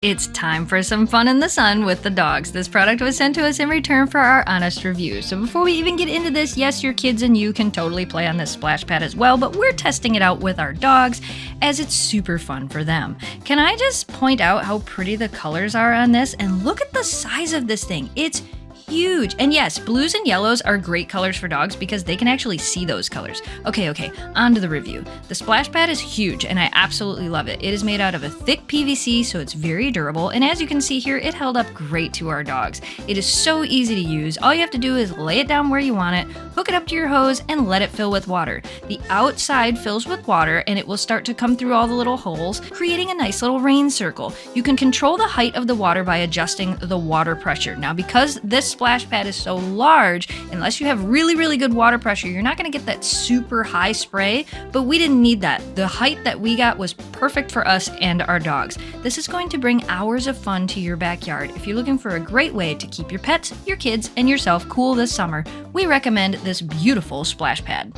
It's time for some fun in the sun with the dogs. This product was sent to us in return for our honest review. So before we even get into this, yes, your kids and you can totally play on this splash pad as well, but we're testing it out with our dogs as it's super fun for them. Can I just point out how pretty the colors are on this? And look at the size of this thing. It's huge. And yes, blues and yellows are great colors for dogs because they can actually see those colors. Okay, on to the review. The splash pad is huge and I absolutely love it. It is made out of a thick PVC, so it's very durable. And as you can see here, it held up great to our dogs. It is so easy to use. All you have to do is lay it down where you want it, hook it up to your hose, and let it fill with water. The outside fills with water and it will start to come through all the little holes, creating a nice little rain circle. You can control the height of the water by adjusting the water pressure. Now, because this splash pad is so large, unless you have really good water pressure, you're not going to get that super high spray, but we didn't need that. The height that we got was perfect for us and our dogs. This is going to bring hours of fun to your backyard. If you're looking for a great way to keep your pets, your kids, and yourself cool this summer, we recommend this beautiful splash pad.